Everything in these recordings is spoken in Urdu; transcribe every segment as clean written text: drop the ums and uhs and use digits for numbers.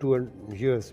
2 years,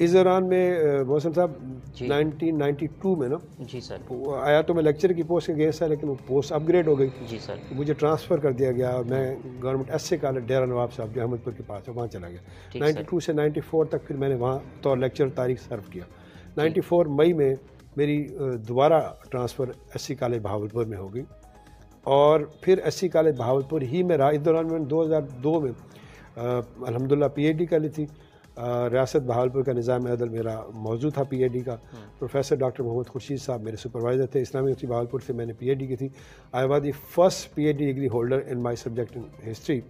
اس دوران میں محسن صاحب جی 1992 میں نا جی سر آیا تو میں لیکچر کی پوسٹ کے گیس تھا، لیکن وہ پوسٹ اپ گریڈ ہو گئی، جی سر مجھے ٹرانسفر کر دیا گیا اور میں گورنمنٹ ایس سے کالج ڈیرہ نواب صاحب جو احمد پور کے پاس ہے وہاں چلا گیا. ٹھیک سر 92 سے 94 تک پھر میں نے وہاں طور لیکچر تاریخ سرو کیا. 94 مئی میں میری دوبارہ transfer S C college Bahawalpur میں ہو گئی اور پھر ایس سی کالج بہاولپور ہی میں رہا. اس دوران میں 2002 میں الحمدللہ پی ایچ ڈی کر لی تھی. ریاست بہاولپور کا نظام عدل میرا موضوع تھا پی ایچ ڈی کا. پروفیسر ڈاکٹر محمد خورشید صاحب میرے سپروائزر تھے. اسلامی یونیورسٹی بہاولپور سے میں نے پی ایچ ڈی کی تھی. I was the first P H D degree holder in my subject in history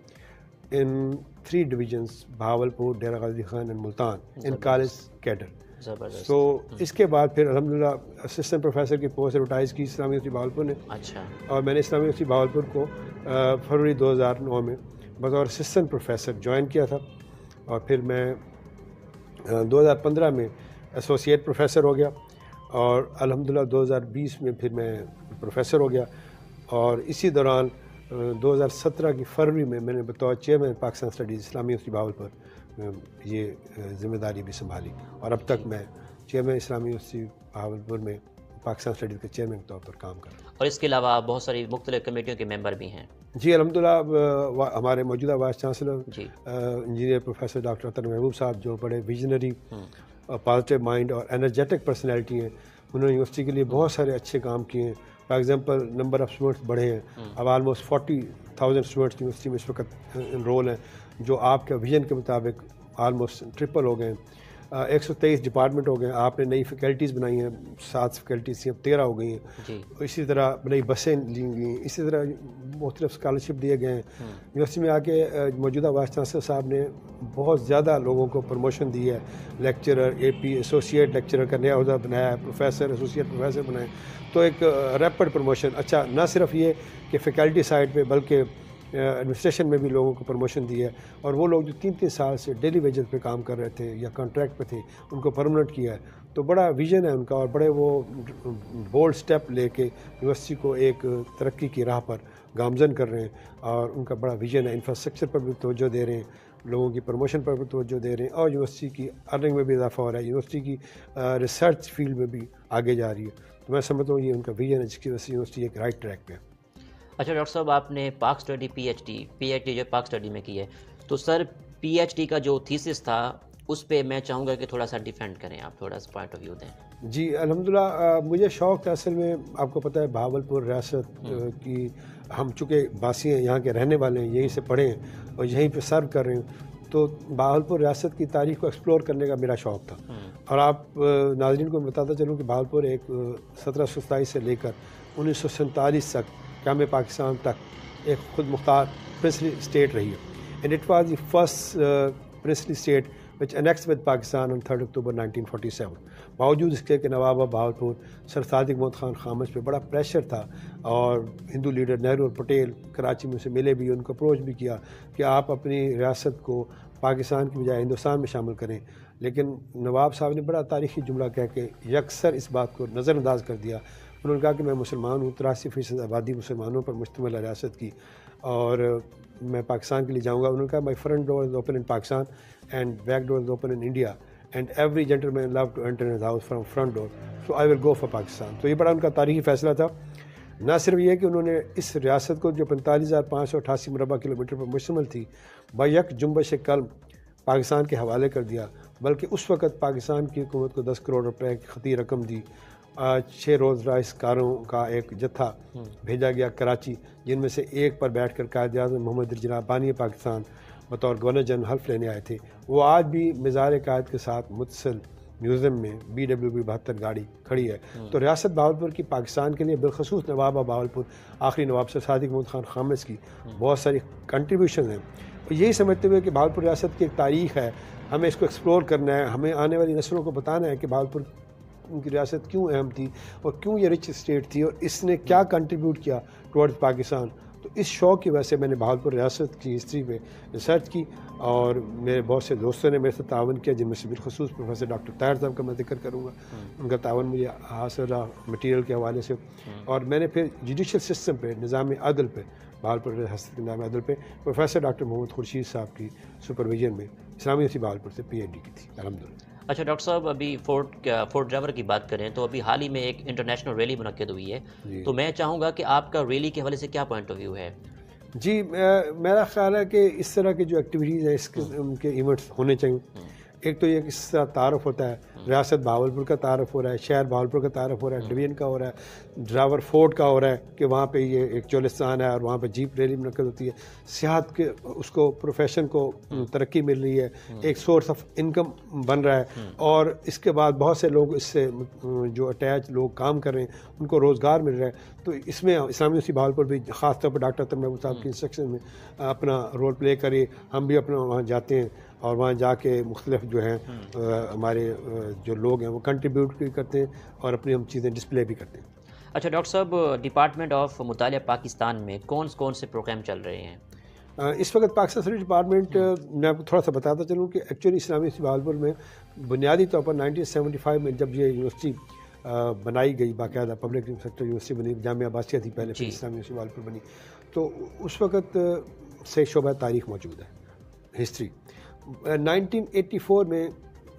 in 3 divisions Bahawalpur, Dera Ghazi Khan and Multan in college cadre. زبردست. تو اس کے بعد پھر الحمدللہ اسسٹنٹ پروفیسر کی پوسٹ ایڈورٹائز کی اسلامی یونیورسٹی بہاولپور نے. اچھا اور میں نے اسلامی یونیورسٹی بہاولپور کو فروری 2009 میں بطور اسسٹنٹ پروفیسر جوائن کیا تھا اور پھر میں 2015 میں ایسوسیٹ پروفیسر ہو گیا اور الحمدللہ 2020 میں پھر میں پروفیسر ہو گیا. اور اسی دوران 2017 کی فروری میں نے بطور چیئرمین پاکستان اسٹڈیز اسلامی یونیورسٹی بہاولپور یہ ذمہ داری بھی سنبھالی اور اب تک میں چیئرمین اسلامی یونیورسٹی بہاولپور میں پاکستان اسٹڈیز کے چیئرمین کے طور پر کام کر رہا ہوں. اور اس کے علاوہ بہت ساری مختلف کمیٹیوں کے ممبر بھی ہیں. جی الحمدللہ ہمارے موجودہ وائس چانسلر جی انجینئر پروفیسر ڈاکٹر عطر محبوب صاحب جو بڑے ویژنری پازیٹیو مائنڈ اور انرجیٹک پرسنالٹی ہیں، انہوں نے یونیورسٹی کے لیے بہت سارے اچھے کام کیے ہیں. For example number of students بڑھے ہیں، اب آلموسٹ 40,000 اسٹوڈنٹس یونیورسٹی میں اس وقت انرول ہیں جو آپ کے ویژن کے مطابق آلموسٹ ٹرپل ہو گئے ہیں. 123 ڈپارٹمنٹ ہو گئے ہیں. آپ نے نئی فیکلٹیز بنائی ہیں، 7 فیکلٹیز تھیں اب 13 ہو گئی ہیں. جی اسی طرح نئی بسیں لی گئی ہیں. اسی طرح مختلف اسکالرشپ دیے گئے ہیں. یونیورسٹی میں آ کے موجودہ وائس چانسلر صاحب نے بہت زیادہ لوگوں کو پروموشن دی ہے. لیکچرر، اے پی، ایسوسیٹ لیکچرر کا نیا عہدہ بنایا ہے، پروفیسر، ایسوسیٹ پروفیسر بنائے. تو ایک ریپڈ پروموشن. اچھا نہ صرف یہ کہ فیکلٹی سائڈ پہ بلکہ ایڈمنسٹریشن میں بھی لوگوں کو پروموشن دی ہے. اور وہ لوگ جو 3 سال سے ڈیلی ویجز پہ کام کر رہے تھے یا کانٹریکٹ پہ تھے ان کو پرماننٹ کیا ہے. تو بڑا ویژن ہے ان کا اور بڑے وہ بولڈ سٹیپ لے کے یونیورسٹی کو ایک ترقی کی راہ پر گامزن کر رہے ہیں اور ان کا بڑا ویژن ہے. انفراسٹرکچر پر بھی توجہ دے رہے ہیں، لوگوں کی پروموشن پر بھی توجہ دے رہے ہیں اور یونیورسٹی کی ارننگ میں بھی اضافہ ہو رہا ہے. یونیورسٹی کی ریسرچ فیلڈ میں بھی آگے جا رہی ہے. تو میں سمجھتا ہوں یہ ان کا ویژن ہے جس کی وجہ سے یونیورسٹی ایک رائٹ ٹریک پہ ہے. اچھا ڈاکٹر صاحب، آپ نے پاک اسٹڈی پی ایچ ڈی جو پاک اسٹڈی میں کی ہے، تو سر پی ایچ ڈی کا جو تھیسس تھا اس پہ میں چاہوں گا کہ تھوڑا سا ڈیفینڈ کریں آپ، تھوڑا سا پوائنٹ آف ویو دیں. جی الحمدللہ مجھے شوق تھا اصل میں. آپ کو پتہ ہے بہاولپور ریاست کی ہم چونکہ باسی ہیں، یہاں کے رہنے والے ہیں، یہیں سے پڑھے ہیں اور یہیں پہ سرو کر رہے ہیں. تو بہاولپور ریاست کی تاریخ کو ایکسپلور کرنے کا میرا شوق تھا. اور آپ ناظرین کو بتاتا چلوں کہ بہاولپور ایک 1727 سے لے کر 1947 تک قیام پاکستان تک ایک خود مختار پرنسلی اسٹیٹ رہی ہے. And it was the first princely state which annexed with Pakistan on 3 October 1947. باوجود اس کے کہ نواب بہاولپور سر صادق محمد خان خامش پہ بڑا پریشر تھا اور ہندو لیڈر نہرو اور پٹیل کراچی میں سے ملے بھی، ان کو اپروچ بھی کیا کہ آپ اپنی ریاست کو پاکستان کی بجائے ہندوستان میں شامل کریں. لیکن نواب صاحب نے بڑا تاریخی جملہ کہہ کے یکسر اس بات کو نظر انداز کر دیا. انہوں نے کہا کہ میں مسلمان ہوں، 83% آبادی مسلمانوں پر مشتمل ہے ریاست کی اور میں پاکستان کے لیے جاؤں گا. انہوں نے کہا my front door is open in Pakistan and back door is open in India and every gentleman love to enter his house from front door, so I will go for Pakistan. تو یہ بڑا ان کا تاریخی فیصلہ تھا. نہ صرف یہ کہ انہوں نے اس ریاست کو جو 45,588 مربع کلومیٹر پر مشتمل تھی بیک جنبش قلم پاکستان کے حوالے کر دیا، بلکہ اس وقت پاکستان کی حکومت کو 10 کروڑ روپے کی خطی رقم دی. 6 روز رائس کاروں کا ایک جتھا بھیجا گیا کراچی، جن میں سے ایک پر بیٹھ کر قائد اعظم محمد جناب بانی پاکستان بطور گورنر جنرل حلف لینے آئے تھے. وہ آج بھی مزار قائد کے ساتھ متصل میوزیم میں BWB 72 گاڑی کھڑی ہے. تو ریاست بہاولپور کی پاکستان کے لیے بالخصوص نواب بہاولپور آخری نواب سر صادق محمد خان خامس کی بہت ساری کنٹریبیوشن ہیں. یہی سمجھتے ہوئے کہ بہاولپور ریاست کی ایک تاریخ ہے، ہمیں اس کو ایکسپلور کرنا ہے، ہمیں آنے والی نسلوں کو بتانا ہے کہ بہاولپور کی ریاست کیوں اہم تھی اور کیوں یہ رچ اسٹیٹ تھی اور اس نے کیا کنٹریبیوٹ کیا ٹورڈز پاکستان. تو اس شوق کی وجہ سے میں نے بہاولپور ریاست کی ہسٹری پہ ریسرچ کی اور میرے بہت سے دوستوں نے میرے سے تعاون کیا، جن میں سے بالخصوص پروفیسر ڈاکٹر طاہر صاحب کا میں ذکر کروں گا. ان کا تعاون مجھے حاصل رہا مٹیریل کے حوالے سے. اور میں نے پھر جوڈیشل سسٹم پہ، نظام عدل پہ، بہاولپور ریاست کے نظام عدل پہ پروفیسر ڈاکٹر محمد خورشید صاحب کی سپرویژن میں اسلامی یونیورسٹی بہاولپور سے PhD کی تھی الحمدللہ. اچھا ڈاکٹر صاحب، ابھی فورٹ ڈرائیور کی بات کریں تو ابھی حال ہی میں ایک انٹرنیشنل ریلی منعقد ہوئی ہے، تو میں چاہوں گا کہ آپ کا ریلی کے حوالے سے کیا پوائنٹ آف ویو ہے؟ جی میرا خیال ہے کہ اس طرح کی جو ایکٹیویٹیز ہیں اس قسم کے ایونٹس ہونے چاہیے. ایک تو یہ کہ اس طرح تعارف ہوتا ہے، ریاست بہاولپور کا تعارف ہو رہا ہے، شہر بہاولپور کا تعارف ہو رہا ہے، ڈویژن کا ہو رہا ہے، ڈرائیور فورٹ کا ہو رہا ہے کہ وہاں پہ یہ ایک چولستان ہے اور وہاں پہ جیپ ریلی منعقد ہوتی ہے. سیاحت کے اس کو پروفیشن کو ترقی مل رہی ہے، ایک سورس آف انکم بن رہا ہے، اور اس کے بعد بہت سے لوگ اس سے جو اٹیچ لوگ کام کر رہے ہیں ان کو روزگار مل رہا ہے. تو اس میں اسلامی یونیورسٹی بہاولپور بھی خاص طور پر ڈاکٹر طاہر محمود صاحب کی انسٹرکشن میں اپنا رول پلے کرے. ہم بھی اپنا وہاں جاتے ہیں اور وہاں جا کے مختلف جو ہیں ہمارے جو لوگ ہیں وہ کنٹریبیوٹ بھی کرتے ہیں اور اپنی ہم چیزیں ڈسپلے بھی کرتے ہیں. اچھا ڈاکٹر صاحب، ڈپارٹمنٹ آف مطالعہ پاکستان میں کون سے پروگرام چل رہے ہیں؟ اس وقت پاکستان اسٹڈی ڈپارٹمنٹ، میں آپ کو تھوڑا سا بتاتا چلوں کہ ایکچولی اسلامی یونیورسٹی بہاولپور میں بنیادی طور پر 1975 میں جب یہ یونیورسٹی بنائی گئی، باقاعدہ پبلک سیکٹر یونیورسٹی بنی، جامعہ عباسیہ تھی پہلے، پھر اسلامی یونیورسٹی بہاولپور بنی، تو اس وقت سے شعبہ تاریخ موجود ہے، ہسٹری. 1984 میں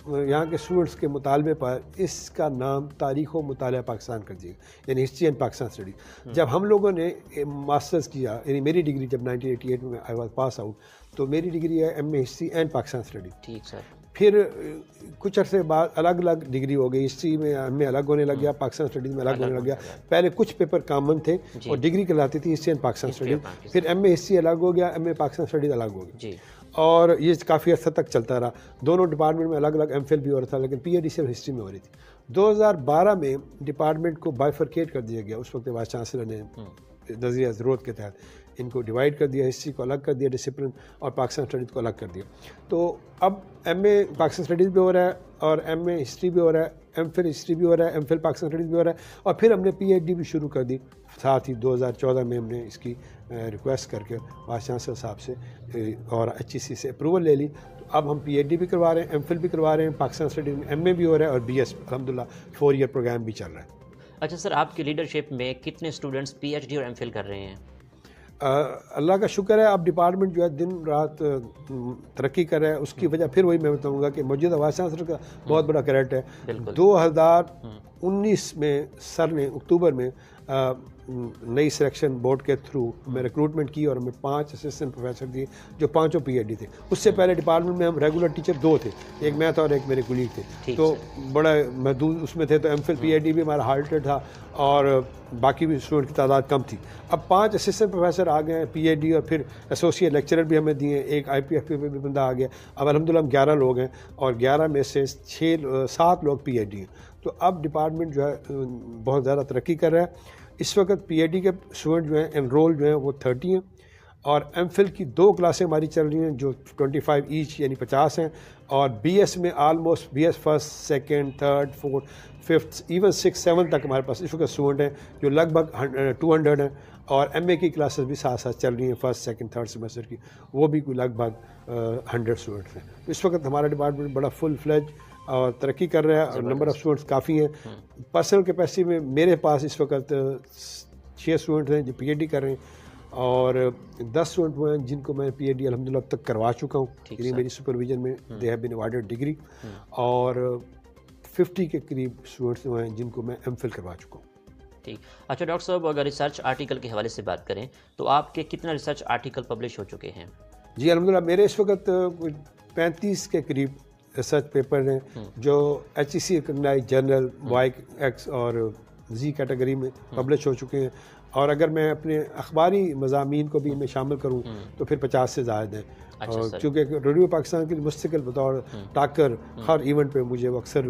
یہاں کے اسٹوڈنٹس کے مطالبے پر اس کا نام تاریخ و مطالعہ پاکستان کر دیا، یعنی ہسٹری اینڈ پاکستان اسٹڈی. جب ہم لوگوں نے ماسٹرز کیا، یعنی میری ڈگری جب 1988 میں آئی واز پاس آؤٹ، تو میری ڈگری ہے M A history and Pakistan study. ٹھیک سر. پھر کچھ عرصے بعد الگ الگ ڈگری ہو گئی، ہسٹری میں ہمیں الگ ہونے لگ گیا، پاکستان اسٹڈیز میں الگ ہونے لگ گیا. پہلے کچھ پیپر کامن تھے اور ڈگری کہلاتی تھی ہسٹری اینڈ پاکستان اسٹڈیز. پھر ایم اے ہسٹری الگ ہو گیا، ایم اے پاکستان اسٹڈیز الگ ہو گیا، اور یہ کافی عرصہ تک چلتا رہا. دونوں ڈپارٹمنٹ میں الگ الگ ایم فل بھی ہو رہا تھا، لیکن پی ایچ ڈی صرف ہسٹری میں ہو رہی تھی. 2012 میں ڈپارٹمنٹ کو بائیفرکیٹ کر دیا گیا. اس وقت وائس چانسلر نے نظریہ ضرورت کے تحت ان کو ڈیوائڈ کر دیا، ہسٹری کو الگ کر دیا ڈسپلن، اور پاکستان اسٹڈیز کو الگ کر دیا. تو اب ایم اے پاکستان اسٹڈیز بھی ہو رہا ہے اور ایم اے ہسٹری بھی ہو رہا ہے، ایم فل ہسٹری بھی ہو رہا ہے، ایم فل پاکستان اسٹڈیز بھی ہو رہا ہے، اور پھر ہم نے پی ایچ ڈی بھی شروع کر دی. ساتھ ہی 2014 میں ہم نے اس کی ریکویسٹ کر کے وائس چانسلر صاحب سے اور ایچ ای سی سے اپروول لے لی. تو اب ہم پی ایچ ڈی بھی کروا رہے ہیں، ایم فل بھی کروا رہے ہیں، پاکستان اسٹڈیز میں ایم اے بھی ہو رہا ہے، اور بی ایس الحمدللہ 4 ایئر پروگرام بھی چل رہا ہے. اچھا سر، آپ کی لیڈرشپ میں کتنے اسٹوڈنٹس پی ایچ ڈی اور ایم فل کر رہے ہیں؟ اللہ کا شکر ہے، اب ڈپارٹمنٹ جو ہے دن رات ترقی کر رہا ہے. اس کی وجہ پھر وہی میں بتاؤں گا کہ موجودہ وائس چانسلر کا بہت بڑا کریڈٹ ہے. 2019 میں سر نے اکتوبر میں نئی سلیکشن بورڈ کے تھرو میں ریکروٹمنٹ کی اور ہمیں 5 اسسٹنٹ پروفیسر دیے جو 5 پی ایچ ڈی تھے. اس سے پہلے ڈپارٹمنٹ میں ہم ریگولر ٹیچر 2 تھے، ایک میں تھا اور ایک میرے کولیگ تھے، تو بڑا محدود اس میں تھے. تو M Phil P H D بھی ہمارا ہالٹڈ تھا اور باقی بھی اسٹوڈنٹ کی تعداد کم تھی. اب 5 اسسٹنٹ پروفیسر آ گئے ہیں پی ایچ ڈی، اور پھر ایسوسیٹ لیکچرر بھی ہمیں دیے. ایک آئی پی ایف پی بھی بندہ آ گیا. اب الحمدللہ ہم 11 لوگ ہیں اور 11 میں سے 7 لوگ پی ایچ ڈی ہیں. تو اب ڈپارٹمنٹ جو ہے بہت زیادہ ترقی کر رہا ہے. اس وقت پی ایچ ڈی کے اسٹوڈنٹ جو ہیں انرول جو ہیں وہ 30 ہیں، اور ایم فل کی 2 کلاسیں ہماری چل رہی ہیں جو 25 ایچ یعنی 50 ہیں. اور بی ایس میں almost B S first, second, third, fourth, fifth, even 6، 7 تک ہمارے پاس اس وقت اسٹوڈنٹ ہیں جو لگ بھگ 200 ہیں. اور ایم اے کی کلاسز بھی ساتھ ساتھ چل رہی ہیں، فرسٹ، سیکنڈ، تھرڈ سیمسٹر کی، وہ بھی کوئی لگ بھگ 100 اسٹوڈنٹس ہیں. اس وقت ہمارا ڈپارٹمنٹ بڑا فل فلیج اور ترقی کر رہا ہے، اور نمبر آف اسٹوڈنٹس کافی ہیں. پرسنل کیپیسٹی میں میرے پاس اس وقت 6 اسٹوڈنٹ ہیں جو پی ایچ ڈی کر رہے ہیں، اور 10 اسٹوڈنٹ وہ ہیں جن کو میں پی ایچ ڈی الحمدللہ اب تک کروا چکا ہوں، یعنی میری سپرویژن میں دے ہیو بین ایوارڈڈ ڈگری. اور 50 کے قریب اسٹوڈنٹس وہ ہیں جن کو میں ایم فل کروا چکا ہوں. ٹھیک. اچھا ڈاکٹر صاحب، اگر ریسرچ آرٹیکل کے حوالے سے بات کریں تو آپ کے کتنا ریسرچ آرٹیکل پبلش ہو چکے ہیں؟ جی الحمدللہ میرے اس وقت 35 کے قریب ریسرچ پیپر ہیں جو ایچ ای سی ریکگنائز جرنل وائی ایکس اور زی کیٹیگری میں پبلش ہو چکے ہیں. اور اگر میں اپنے اخباری مضامین کو بھی میں شامل کروں تو پھر 50 سے زائد ہیں. اور چونکہ ریڈیو پاکستان کے مستقل بطور ٹاکر ہر ایونٹ پہ مجھے وہ اکثر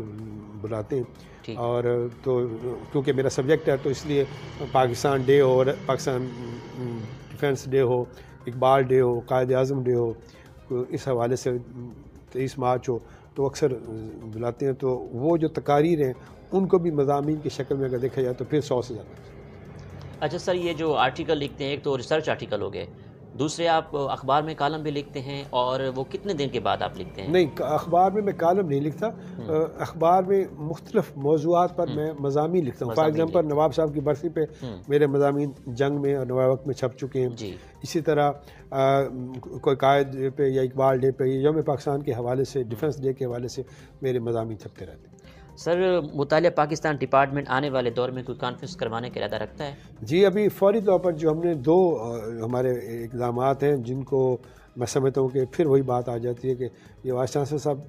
بلاتے ہیں، اور تو کیونکہ میرا سبجیکٹ ہے تو اس لیے پاکستان ڈے ہو، پاکستان ڈیفینس ڈے ہو، اقبال ڈے ہو، قائد اعظم ڈے ہو، اس حوالے سے 23 مارچ ہو، تو اکثر بلاتے ہیں. تو وہ جو تقاریر ہیں ان کو بھی مضامین کی شکل میں اگر دیکھا جائے تو پھر 100 سے زیادہ. اچھا سر، یہ جو آرٹیکل لکھتے ہیں ایک تو ریسرچ آرٹیکل ہو گئے، دوسرے آپ اخبار میں کالم بھی لکھتے ہیں، اور وہ کتنے دن کے بعد آپ لکھتے ہیں؟ نہیں، اخبار میں کالم نہیں لکھتا، اخبار میں مختلف موضوعات پر میں مضامین لکھتا ہوں. فار ایگزامپل نواب صاحب کی برسی پہ میرے مضامین جنگ میں اور نواب وقت میں چھپ چکے ہیں. جی. اسی طرح کوئی قائد ڈے پہ یا اقبال ڈے پہ یا یوم پاکستان کے حوالے سے، ڈیفنس ڈے کے حوالے سے میرے مضامین چھپتے رہتے ہیں. سر، مطالعہ پاکستان ڈپارٹمنٹ آنے والے دور میں کوئی کانفرنس کروانے کا ارادہ رکھتا ہے؟ جی، ابھی فوری طور پر جو ہم نے 2 ہمارے اقدامات ہیں جن کو میں سمجھتا ہوں کہ پھر وہی بات آ جاتی ہے کہ یہ وائس چانسلر صاحب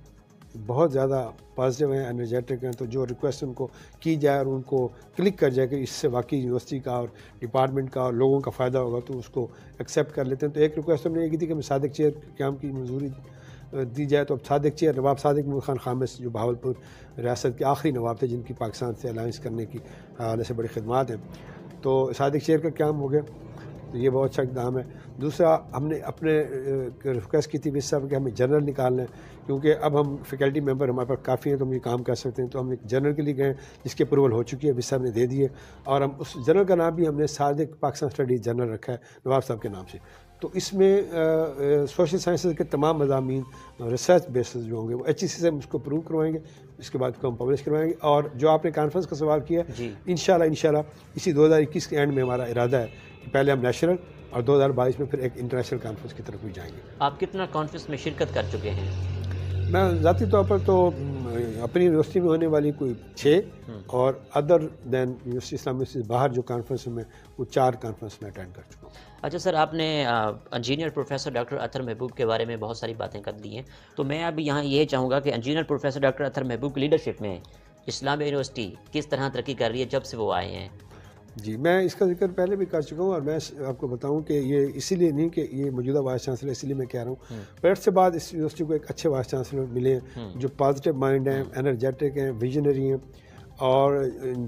بہت زیادہ پازیٹیو ہیں، انرجیٹک ہیں، تو جو ریکویسٹ ان کو کی جائے اور ان کو کلک کر جائے کہ اس سے واقعی یونیورسٹی کا اور ڈپارٹمنٹ کا اور لوگوں کا فائدہ ہوگا تو اس کو ایکسیپٹ کر لیتے ہیں. تو ایک ریکویسٹ ہم نے یہ کی تھی کہ ہمیں صادق چیئر قیام کی منظوری دی جائے. تو اب صادق چیئر نواب صادق محمود خان خامس جو بہاولپور ریاست کے آخری نواب تھے جن کی پاکستان سے الائنس کرنے کی حوالے سے بڑی خدمات ہیں، تو صادق چیئر کا قیام ہو گیا، تو یہ بہت اچھا اقدام ہے. دوسرا، ہم نے اپنے ریکویسٹ کی تھی اس صاحب کہ ہمیں جنرل نکالنا ہے، کیونکہ اب ہم فیکلٹی ممبر ہمارے پاس کافی ہیں تو ہم یہ کام کر سکتے ہیں. تو ہم ایک جنرل کے لیے گئے جس کی اپروول ہو چکی ہے، ابھی صاحب نے دے دی ہے، اور ہم اس جنرل کا نام بھی ہم نے صادق پاکستان اسٹڈیز جنرل رکھا ہے نواب صاحب کے نام سے. تو اس میں سوشل سائنسز کے تمام مضامین ریسرچ بیسز جو ہوں گے وہ HEC سے ہم اس کو پروو کروائیں گے، اس کے بعد کو ہم پبلش کروائیں گے. اور جو آپ نے کانفرنس کا سوال کیا، انشاءاللہ اسی 2021 کے اینڈ میں ہمارا ارادہ ہے کہ پہلے ہم نیشنل اور 2022 میں پھر ایک انٹرنیشنل کانفرنس کی طرف بھی جائیں گے. آپ کتنا کانفرنس میں شرکت کر چکے ہیں؟ میں ذاتی طور پر تو اپنی یونیورسٹی میں ہونے والی کوئی 6 اور ادر دین یونیورسٹی اسلامی سے باہر جو کانفرنس میں وہ 4 کانفرنس میں اٹینڈ کر چکا ہوں. اچھا سر، آپ نے انجینئر پروفیسر ڈاکٹر اطہر محبوب کے بارے میں بہت ساری باتیں کر دی ہیں، تو میں اب یہاں یہ چاہوں گا کہ انجینئر پروفیسر ڈاکٹر اطہر محبوب کی لیڈرشپ میں اسلامیہ یونیورسٹی کس طرح ترقی کر رہی ہے جب سے وہ آئے ہیں؟ جی، میں اس کا ذکر پہلے بھی کر چکا ہوں، اور میں آپ کو بتاؤں کہ یہ اسی لیے نہیں کہ یہ موجودہ وائس چانسلر، اسی لیے میں کہہ رہا ہوں پیرٹ سے بعد اس یونیورسٹی کو ایک اچھے وائس چانسلر ملے ہیں جو پازیٹیو مائنڈ ہیں، انرجیٹک ہیں، ویژنری ہیں، اور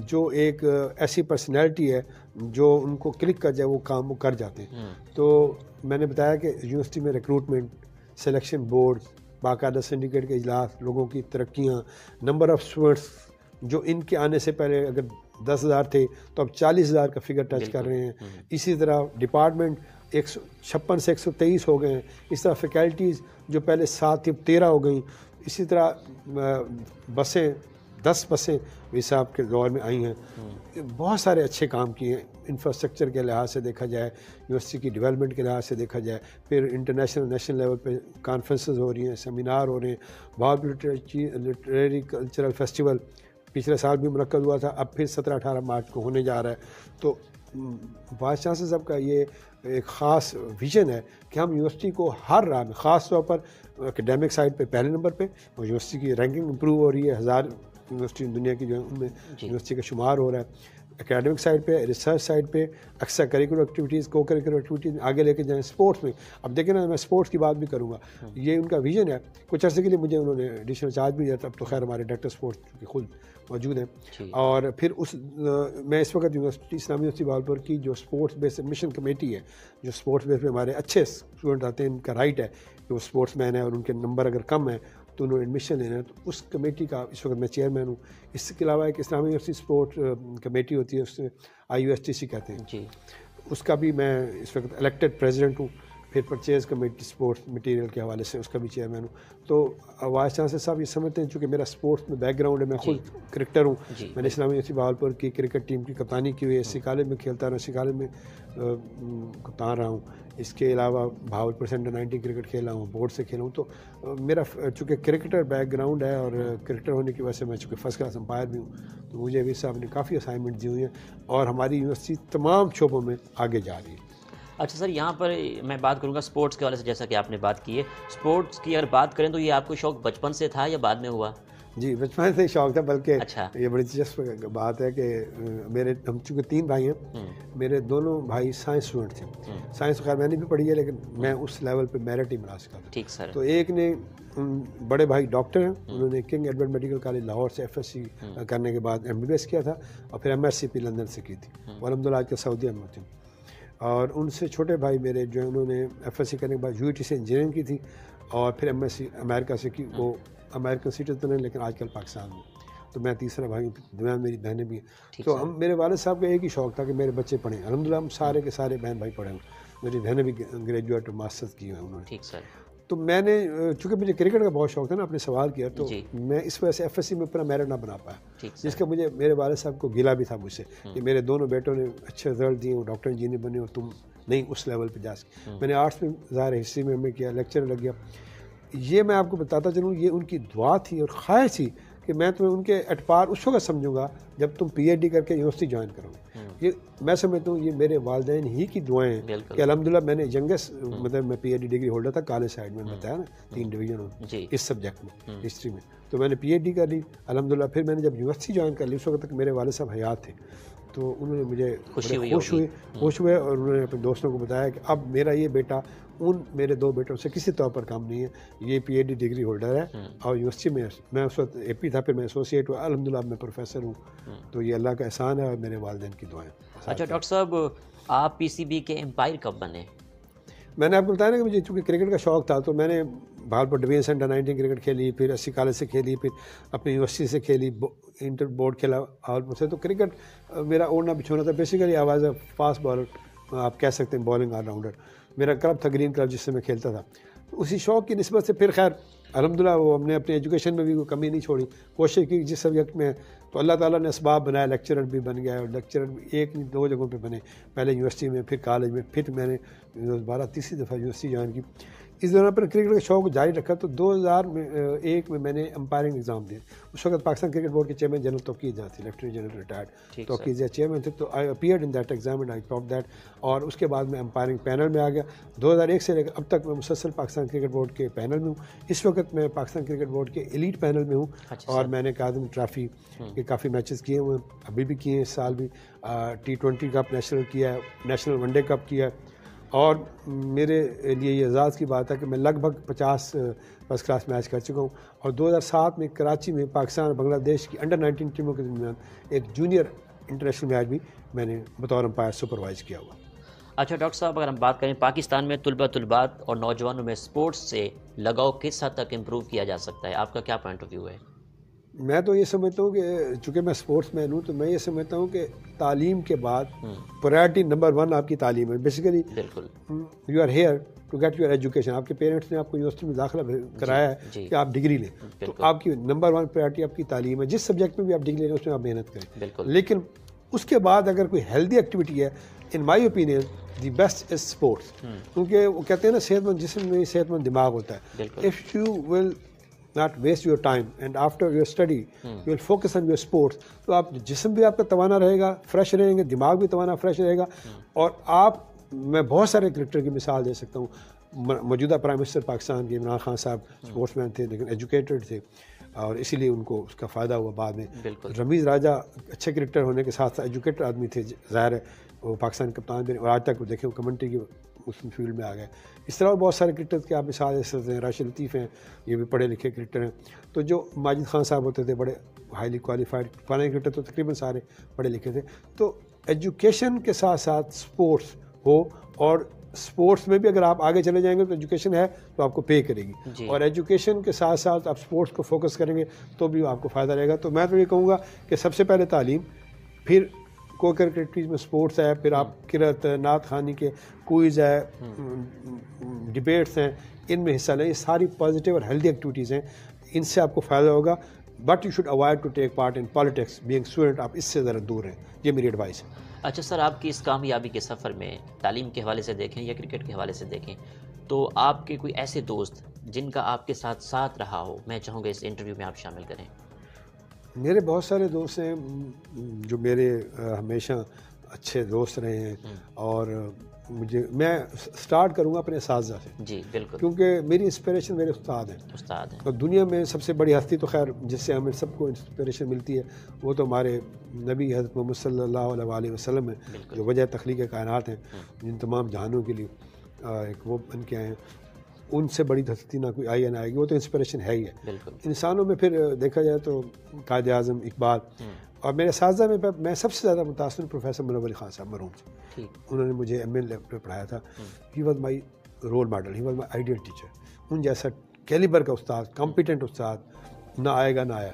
جو ایک ایسی پرسنالٹی ہے جو ان کو کلک کر جائے وہ کام وہ کر جاتے ہیں. تو میں نے بتایا کہ یونیورسٹی میں ریکروٹمنٹ، سلیکشن بورڈ، باقاعدہ سنڈیکیٹ کے اجلاس، لوگوں کی ترقیاں، نمبر آف اسٹوڈنٹس جو ان کے آنے سے پہلے اگر 10,000 تھے تو اب 40,000 کا فگر ٹچ کر رہے ہیں. اسی طرح ڈپارٹمنٹ 156 سے 123 ہو گئے ہیں. اس طرح فیکلٹیز جو پہلے 7 تھی اب 13 ہو گئیں. اسی طرح بسیں 10 بسیں صاحب کے دور میں آئی ہیں. بہت سارے اچھے کام کیے ہیں انفراسٹرکچر کے لحاظ سے دیکھا جائے، یونیورسٹی کی ڈیولپمنٹ کے لحاظ سے دیکھا جائے، پھر انٹرنیشنل نیشنل لیول پہ کانفرنسز ہو رہی ہیں، سیمینار ہو رہے ہیں. بہاولپور لٹریری کلچرل فیسٹیول پچھلے سال بھی منعقد ہوا تھا، اب پھر 17-18 مارچ کو ہونے جا رہا ہے. تو وائس چانسلر صاحب کا یہ ایک خاص ویژن ہے کہ ہم یونیورسٹی کو ہر راہ میں، خاص طور پر اکیڈیمک سائڈ پہ پہلے نمبر پہ، اور یونیورسٹی کی رینکنگ امپروو ہو رہی ہے، 1000 یونیورسٹی دنیا کی جو ہے ان میں یونیورسٹی کا شمار ہو رہا ہے. اکیڈمک سائڈ پہ، ریسرچ سائڈ پہ، ایکسٹرا کریکولر ایکٹیویٹیز، کو کریکولر ایکٹیویٹیز آگے لے کے جائیں. اسپورٹس میں اب دیکھیں نا، میں اسپورٹس کی بات بھی کروں گا، یہ ان کا ویژن ہے. کچھ عرصے کے لیے مجھے انہوں نے ایڈیشنل چارج بھی دیا تھا، اب تو خیر ہمارے ڈائریکٹر اسپورٹس خود موجود ہیں. اور پھر میں اس وقت یونیورسٹی اسلامی یونیورسٹی بہاولپور کی جو اسپورٹس بیس ایڈمیشن کمیٹی ہے، جو اسپورٹس بیس پہ ہمارے اچھے اسٹوڈنٹ آتے ہیں، ان کا رائٹ ہے کہ وہ اسپورٹس مین ہے اور ان کے نمبر اگر کم ہیں تو انہوں نے ایڈمیشن لینا ہے. تو اس کمیٹی کا اس وقت میں چیئرمین ہوں. اس کے علاوہ ایک اسلامی یونیورسٹی اسپورٹ کمیٹی ہوتی ہے، اس IUSTC کہتے ہیں، اس کا بھی میں اس وقت الیکٹڈ پریزیڈنٹ ہوں. پھر پرچیز کمیٹی اسپورٹس مٹیریل کے حوالے سے اس کا بھی چیئرمین ہوں. تو وائس چانسلر صاحب یہ سمجھتے ہیں چونکہ میرا اسپورٹس میں بیک گراؤنڈ ہے، میں خود کرکٹر ہوں. میں نے اسلامی یونیورسٹی بہاولپور کی کرکٹ ٹیم کی کپتانی کی ہوئی ہے، SC کالج میں کھیلتا رہا، SC کالج میں کپتان رہا ہوں. اس کے علاوہ بہاولپور سے انڈر-19 کرکٹ کھیلا ہوں، بورڈ سے کھیلا ہوں. تو میرا چونکہ کرکٹر بیک گراؤنڈ ہے اور کرکٹر ہونے کی وجہ سے میں چونکہ فرسٹ کلاس امپائر بھی ہوں، تو مجھے وی صاحب نے کافی اسائنمنٹ دی ہوئی ہیں اور ہماری یونیورسٹی تمام شعبوں میں آگے جا رہی ہے. اچھا سر، یہاں پر میں بات کروں گا اسپورٹس کے حوالے سے، جیسا کہ آپ نے بات کی ہے اسپورٹس کی. اگر بات کریں تو یہ آپ کو شوق بچپن سے تھا یا بعد میں ہوا؟ جی، بچپن سے ہی شوق تھا، بلکہ یہ بڑی دلچسپ بات ہے کہ ہم چونکہ 3 بھائی ہیں، میرے دونوں بھائی سائنس اسٹوڈنٹ تھے. سائنس خیر میں نے بھی پڑھی ہے لیکن میں اس لیول پہ میرٹ ہی ملا سکا تھا. ٹھیک سر. تو ایک نے بڑے بھائی ڈاکٹر ہیں، انہوں نے king Edward medical college Lahore سے FSc کرنے کے بعد MBBS کیا تھا اور پھر MSc لندن سے کی تھی، اور الحمد للہ آج کل سعودیہ میں ہوتے ہیں. اور ان سے چھوٹے بھائی میرے جو ہیں انہوں نے FSc کرنے کے بعد UET سے انجینئرنگ کی تھی اور پھر MSc امریکہ سے کی. وہ امریکن سٹیزن ہیں لیکن آج کل پاکستان میں. تو میں تیسرا بھائی ہوں، درمیان میری بہنیں بھی ہیں. تو میرے والد صاحب کا ایک ہی شوق تھا کہ میرے بچے پڑھیں. الحمدللہ ہم سارے کے سارے بہن بھائی پڑھے ہوں. میری بہنیں بھی گریجویٹ ماسٹرز کی ہیں انہوں نے. ٹھیک سر. تو میں نے چونکہ مجھے کرکٹ کا بہت شوق تھا نا، آپ نے سوال کیا، تو میں اس وجہ سے ایف ایس سی میں اپنا میرٹ نہ بنا پایا، جس کا مجھے میرے والد صاحب کو گلا بھی تھا مجھ سے کہ میرے دونوں بیٹوں نے اچھے رزلٹ دیے، وہ ڈاکٹر انجینئر بنے اور تم نہیں اس لیول پہ جا سکے. میں نے آرٹس میں ظاہر ہسٹری میں کیا، لیکچر لگ گیا. یہ میں آپ کو بتاتا چلوں، یہ ان کی دعا تھی اور خواہش تھی کہ میں تمہیں ان کے اعتبار اس وقت سمجھوں گا جب تم پی ایچ ڈی کر کے یونیورسٹی جوائن کرو. یہ میں سمجھتا ہوں یہ میرے والدین ہی کی دعائیں ہیں کہ الحمدللہ میں نے ینگسٹ، مطلب میں P H D degree holder تھا کالج سائڈ میں بتایا نا 3 ڈویژن اس سبجیکٹ میں ہسٹری میں. تو میں نے پی ایچ ڈی کر لی الحمدللہ. پھر میں نے جب یونیورسٹی جوائن کر لی اس وقت تک میرے والد صاحب حیات تھے، تو انہوں نے مجھے خوش ہوئے اور انہوں نے اپنے دوستوں کو بتایا کہ اب میرا یہ بیٹا ان میرے 2 بیٹوں سے کسی طور پر کام نہیں ہے، یہ P H D degree holder ہے اور یونیورسٹی میں اس وقت اے پی تھا، پھر میں ایسوسیٹ ہوا، الحمدللہ اب میں پروفیسر ہوں. تو یہ اللہ کا احسان ہے اور میرے والدین کی دعائیں. اچھا ڈاکٹر صاحب، آپ پی سی بی کے امپائر کب بنے؟ میں نے آپ کو بتایا نا کہ مجھے چونکہ کرکٹ کا شوق تھا تو میں نے بھاگلپور ڈویژن انڈر 19 کرکٹ کھیلی، پھر 80 کالج سے کھیلی، پھر اپنی یونیورسٹی سے کھیلی، انٹر بورڈ کھیلا بھاگلپور سے. تو کرکٹ میرا اوڑھنا بچھونا تھا. Basically I was a fast bowler, آپ کہہ سکتے ہیں بالنگ آل راؤنڈر. میرا کلب تھا گرین کلب جس سے میں کھیلتا تھا. اسی شوق کی نسبت سے پھر خیر الحمدللہ وہ ہم نے اپنے ایجوکیشن میں بھی کوئی کمی نہیں چھوڑی، کوشش کی جس سبجیکٹ میں. تو اللہ تعالیٰ نے اسباب بنایا، لیکچرر بھی بن گیا، اور لیکچرر بھی 1 نہیں 2 جگہوں پہ بنے، پہلے یونیورسٹی میں، پھر کالج میں، پھر میں نے 12 دفعہ یونیورسٹی جوائن کی. اس دوران پر کرکٹ کا شوق جاری رکھا. تو 2001 میں نے امپائرنگ ایگزام دیا. اس وقت پاکستان کرکٹ بورڈ کے چیئرمین جنرل توقیر جہاں تھے، لیفٹیننٹ جنرل ریٹائرڈ توقیر جہاں چیئرمین تھے. تو I appeared in that exam and I top that. اور اس کے بعد میں امپائرنگ پینل میں آ گیا. 2001 سے لے کر اب تک میں مسلسل پاکستان کرکٹ بورڈ کے پینل میں ہوں. اس وقت میں پاکستان کرکٹ بورڈ کے ایلیٹ پینل میں ہوں. اور میں نے اکادمی ٹرافی کے کافی میچز کیے ہوئے ہیں، ابھی بھی کیے ہیں، اس سال بھی T20 کپ نیشنل کیا ہے، نیشنل ون ڈے کپ کیا ہے. اور میرے لیے یہ اعزاز کی بات ہے کہ میں لگ بھگ 50 فرسٹ کلاس میچ کر چکا ہوں. اور 2007 میں کراچی میں پاکستان اور بنگلہ دیش کی انڈر 19 ٹیموں کے درمیان ایک جونیئر انٹرنیشنل میچ بھی میں نے بطور امپائر سپروائز کیا ہوا. اچھا ڈاکٹر صاحب، اگر ہم بات کریں پاکستان میں طلباء اور نوجوانوں میں اسپورٹس سے لگاؤ کس حد تک امپروو کیا جا سکتا ہے، آپ کا کیا پوائنٹ آف ویو ہے؟ میں تو یہ سمجھتا ہوں کہ چونکہ میں اسپورٹس مین ہوں تو میں یہ سمجھتا ہوں کہ تعلیم کے بعد پرائرٹی نمبر 1 آپ کی تعلیم ہے. Basically you are here to get your education. آپ کے پیرنٹس نے آپ کو یونیورسٹی میں داخلہ کرایا ہے کہ آپ ڈگری لیں، تو آپ کی نمبر 1 پرائرٹی آپ کی تعلیم ہے. جس سبجیکٹ میں بھی آپ ڈگری لیں اس میں آپ محنت کریں. لیکن اس کے بعد اگر کوئی ہیلدی ایکٹیویٹی ہے، in my opinion the best is sports. کیونکہ وہ کہتے ہیں نا صحت مند جسم میں صحت مند دماغ ہوتا ہے. If you will not waste your time and after your study you will focus on your sports, تو آپ جسم بھی آپ کا توانا رہے گا، فریش رہیں گے، دماغ بھی توانا فریش رہے گا. اور آپ، میں بہت سارے کرکٹر کی مثال دے سکتا ہوں. موجودہ پرائم منسٹر پاکستان کے عمران خان صاحب اسپورٹس مین تھے لیکن ایجوکیٹڈ تھے اور اسی لیے ان کو اس کا فائدہ ہوا بعد میں. رمیز راجہ اچھے کرکٹر ہونے کے ساتھ ساتھ ایجوکیٹڈ آدمی تھے، ظاہر ہے وہ پاکستان کپتان بھی، اور آج تک وہ دیکھیں وہ کمنٹری کی اس فیلڈ میں آ گئے. اس طرح بہت سارے کرکٹر کے آپ مثال دے سکتے ہیں. راشد لطیف ہیں، یہ بھی پڑھے لکھے کرکٹر ہیں. تو جو ماجد خان صاحب ہوتے تھے بڑے ہائیلی کوالیفائڈ فلانے کرکٹر، تو تقریباً سارے پڑھے لکھے تھے. تو ایجوکیشن کے ساتھ ساتھ اسپورٹس ہو، اور اسپورٹس میں بھی اگر آپ آگے چلے جائیں گے تو ایجوکیشن ہے تو آپ کو پے کرے گی، اور ایجوکیشن کے ساتھ ساتھ آپ اسپورٹس کو فوکس کریں گے تو بھی آپ کو فائدہ رہے گا. تو میں تو یہ کہوں گا کہ سب سے پہلے تعلیم، پھر کو کرکٹریز میں اسپورٹس ہے، پھر آپ قرأت، نعت خوانی کے کوئز ہے، ڈبیٹس ہیں، ان میں حصہ لیں. یہ ساری پازیٹیو اور ہیلدی ایکٹیویٹیز ہیں، ان سے آپ کو فائدہ ہوگا. But you should avoid to take part in politics. Being student آپ اس سے ذرا دور ہیں، یہ میری ایڈوائس ہے. اچھا سر، آپ کی اس کامیابی کے سفر میں تعلیم کے حوالے سے دیکھیں یا کرکٹ کے حوالے سے دیکھیں تو آپ کے کوئی ایسے دوست جن کا آپ کے ساتھ رہا ہو، میں چاہوں گا اس انٹرویو میں آپ شامل کریں. میرے بہت سارے دوست ہیں جو میرے ہمیشہ اچھے دوست رہے ہیں، اور میں سٹارٹ کروں گا اپنے اساتذہ سے. جی بالکل، کیونکہ میری انسپریشن میرے استاد ہیں. اور دنیا میں سب سے بڑی ہستی تو خیر جس سے ہمیں سب کو انسپریشن ملتی ہے وہ تو ہمارے نبی حضرت محمد صلی اللہ علیہ وسلم ہیں، جو وجہ تخلیق کائنات ہیں، جن تمام جہانوں کے لیے ایک وہ بن کے آئے ہیں. ان سے بڑی ہستی نہ کوئی آئی یا نہ آئے گی، وہ تو انسپریشن ہے ہی ہے. انسانوں میں پھر دیکھا جائے تو قائد اعظم اقبال، اور میرے اساتذہ میں سب سے زیادہ متاثر پروفیسر منور علی خان صاحب مرحوم سے. انہوں نے مجھے ایم اے لیول پہ پڑھایا تھا. He was my role model, he was my ideal teacher. ان جیسا کیلیبر کا استاد، کمپیٹنٹ استاد نہ آئے گا نہ آیا.